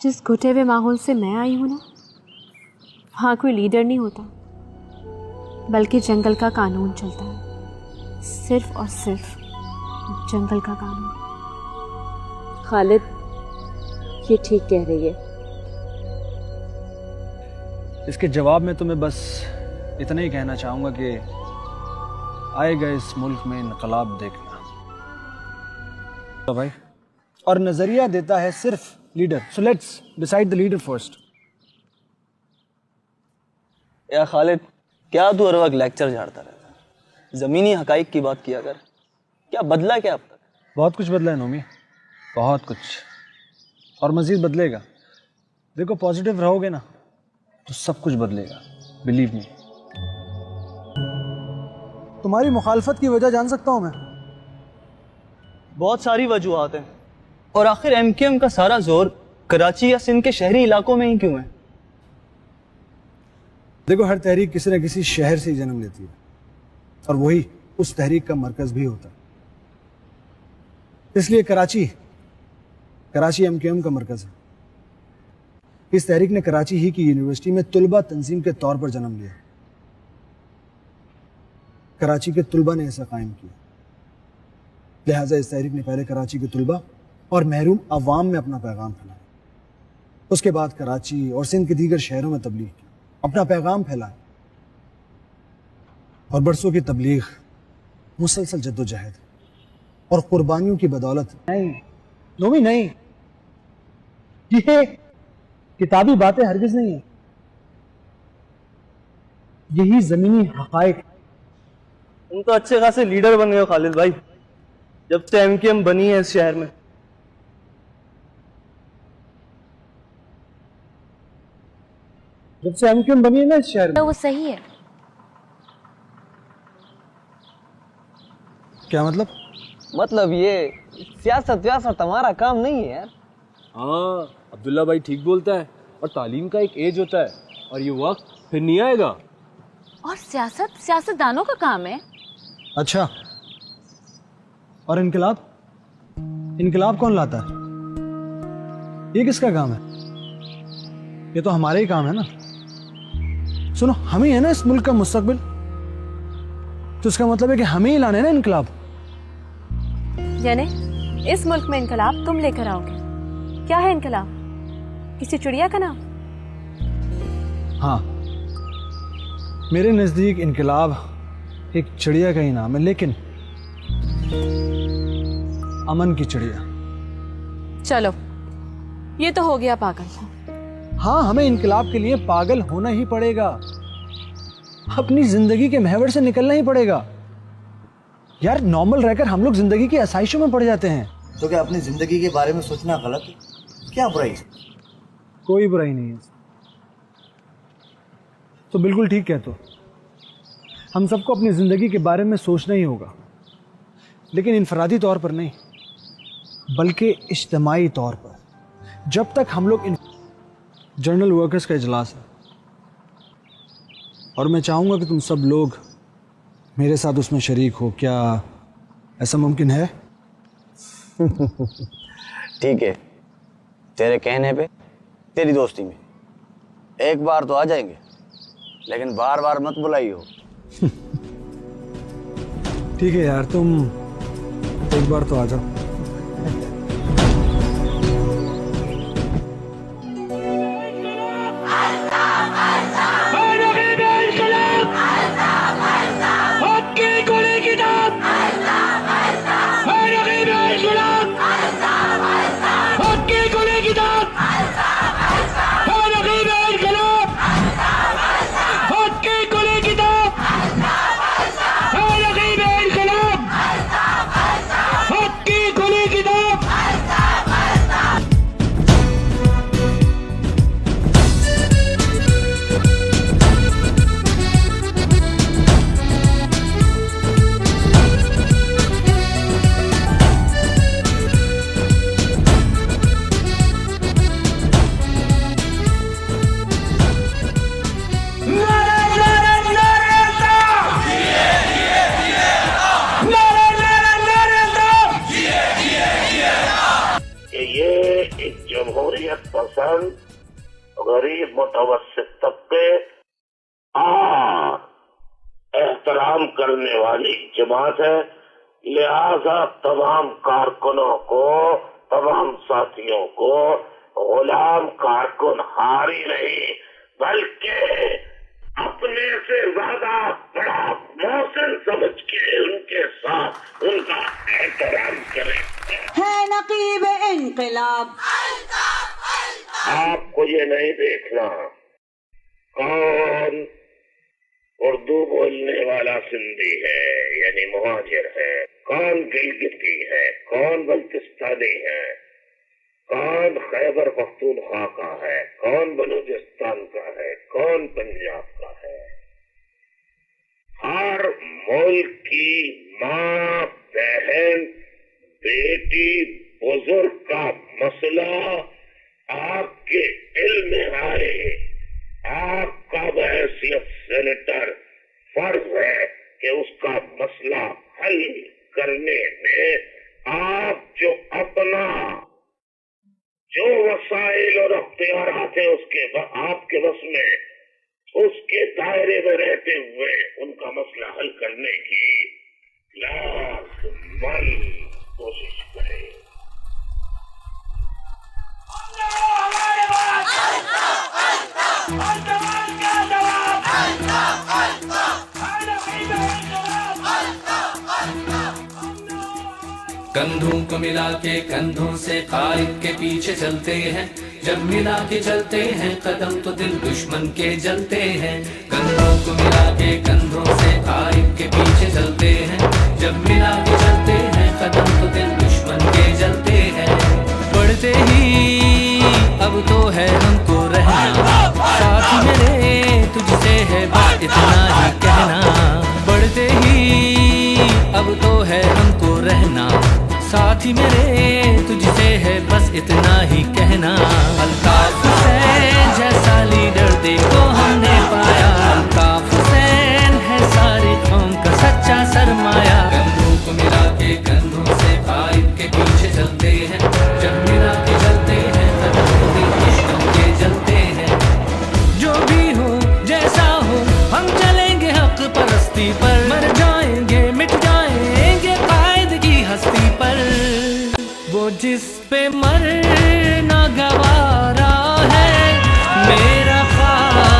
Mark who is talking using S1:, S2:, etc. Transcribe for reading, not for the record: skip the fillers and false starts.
S1: जिस घुटे हुए माहौल से मैं आई हूं ना, वहां कोई लीडर नहीं होता, बल्कि जंगल का कानून चलता है। सिर्फ और सिर्फ जंगल का कानून।
S2: खालिद, ये ठीक कह रही है।
S3: इसके जवाब में तुम्हें बस इतना ही कहना चाहूंगा कि आएगा इस मुल्क में इनकलाब देखना। तो भाई, और नजरिया देता है सिर्फ leader. So let's decide the leader first.
S4: या खालिद, क्या तू हर वक्त लेक्चर झाड़ता रहता है? जमीनी हकाइक की बात किया कर। क्या बदला क्या अब तक?
S3: बहुत कुछ बदला है नोमी, बहुत कुछ, और मजीद बदलेगा। देखो, पॉजिटिव रहोगे ना तो सब कुछ बदलेगा, बिलीव मी। तुम्हारी मुखालफत की वजह जान सकता हूं मैं?
S4: बहुत सारी वजूहात हैं, और आखिर एमकेएम का सारा जोर कराची या सिंध के शहरी इलाकों में ही क्यों है?
S3: देखो, हर तहरीक किसी न किसी शहर से ही जन्म लेती है, और वही उस तहरीक का मरकज भी होता है। इसलिए कराची एमकेएम का मरकज है। इस तहरीक ने कराची ही की यूनिवर्सिटी में तुलबा तंजीम के तौर पर जन्म लिया। कराची के तुलबा ने ऐसा कायम किया, लिहाजा इस तहरीक ने पहले कराची के तुलबा और महरूम अवाम में अपना पैगाम फैलाया। उसके बाद कराची और सिंध के दीगर शहरों में तबलीग की, अपना पैगाम फैलाया। और बरसों की तबलीग, मुसलसल जद्दोजहद और कुर्बानियों की बदौलत नहीं नोमी, नहीं, ये किताबी बातें हरगिज नहीं है, यही जमीनी हकायक।
S4: तुम तो अच्छे खासे लीडर बन गए हो खालिद भाई, जब से एमकेएम बनी है इस शहर में।
S3: जब से एमकेएम बनी है ना इस शहर में।
S1: तो वो सही है।
S3: क्या मतलब?
S4: मतलब ये सियासत हमारा काम नहीं है यार।
S5: हाँ, अब्दुल्ला भाई ठीक बोलता है। और तालीम का एक एज होता है, और ये वक्त फिर नहीं आएगा।
S2: और सियासतदानों का काम है।
S3: अच्छा, और इनकलाब कौन लाता है? ये किसका काम है? ये तो हमारे ही काम है ना। सुनो, हम ही है ना इस मुल्क का मुस्तकबिल, तो इसका मतलब है कि हमें ही लाने ना इनकलाब।
S1: यानी इस मुल्क में इनकलाब तुम लेकर आओगे। क्या है इनकलाब? किसी चिड़िया का नाम?
S3: हाँ, मेरे नजदीक इनकलाब एक चिड़िया का ही नाम है, लेकिन अमन की चिड़िया।
S1: चलो, ये तो हो गया पागल।
S3: हाँ, हमें इनकलाब के लिए पागल होना ही पड़ेगा, अपनी जिंदगी के महवर से निकलना ही पड़ेगा। यार, नॉर्मल रहकर हम लोग जिंदगी की आसाइशों में पड़ जाते हैं।
S6: तो क्या अपनी जिंदगी के बारे में सोचना गलत है? क्या बुराई?
S3: कोई बुराई नहीं है, तो बिल्कुल ठीक कहते हो। हम सबको अपनी जिंदगी के बारे में सोचना ही होगा, लेकिन इनफरादी तौर पर नहीं, बल्कि इज्तिमाई तौर पर। जब तक हम लोग जर्नल वर्कर्स का इजलास है, और मैं चाहूंगा कि तुम सब लोग मेरे साथ उसमें शरीक हो। क्या ऐसा मुमकिन है?
S6: ठीक है, तेरे कहने पे, तेरी दोस्ती में एक बार तो आ जाएंगे, लेकिन बार बार मत बुलाइयो।
S3: ठीक है यार, तुम एक बार तो आ जाओ।
S7: की खानदान, गरीब मुतवस्सित तबके और एहतराम करने वाली जमात है। लिहाजा तमाम कारकुनों को, तमाम साथियों को गुलाम कारकुन हारी नहीं बल्कि अपने से ज्यादा बड़ा मोहसिन समझ के उनके साथ उनका एहतराम करें।
S8: है नकीब इनकलाब।
S7: आपको ये नहीं देखना कौन उर्दू बोलने वाला सिंधी है यानी मुहाजिर है, कौन गिलगिती है, कौन बल्तिस्तानी है, कौन खैबर पख्तूनख्वा का है, कौन बलूचिस्तान का है, कौन पंजाब का है। हर मुल्क की माँ, बहन, बेटी, बुजुर्ग का मसला आपके इल्म में आए। आपका बहैसियत सेनेटर फर्ज है कि उसका मसला हल करने में आप जो अपना जो वसाइल और अख्तियारात है उसके आपके बस में, उसके दायरे में रहते हुए उनका मसला हल करने की लाज़िमन कोशिश करें।
S9: कंधों को मिला के कंधों से कायद के पीछे चलते हैं, जब मिला के चलते हैं कदम तो दिल दुश्मन के जलते हैं। कंधों को मिला के कंधों से कायद के पीछे चलते हैं, जब मिला के चलते हैं कदम तो दिल दुश्मन के जलते हैं। बढ़ते ही अब तो है हमको रहना, साथ मेरे तुझसे है बात इतना ही कहना। बढ़ते ही अब तो है हमको रहना, साथी मेरे तुझसे है बस इतना ही कहना। अल्ताफ हुसैन जैसा लीडर देखो हमने पाया, अल्ताफ हुसैन है सारी कौम का सच्चा सरमाया। कंधों को मिला के कंधों से कायद के पीछे चलते हैं, जब मिला के चलते हैं कदम तो दिल दुश्मन के जलते हैं। जो भी हो जैसा हो हम चलेंगे हक परस्ती पर, मर जाएंगे मिट जाएंगे कायद की हस्ती पर। वो जिस पे मर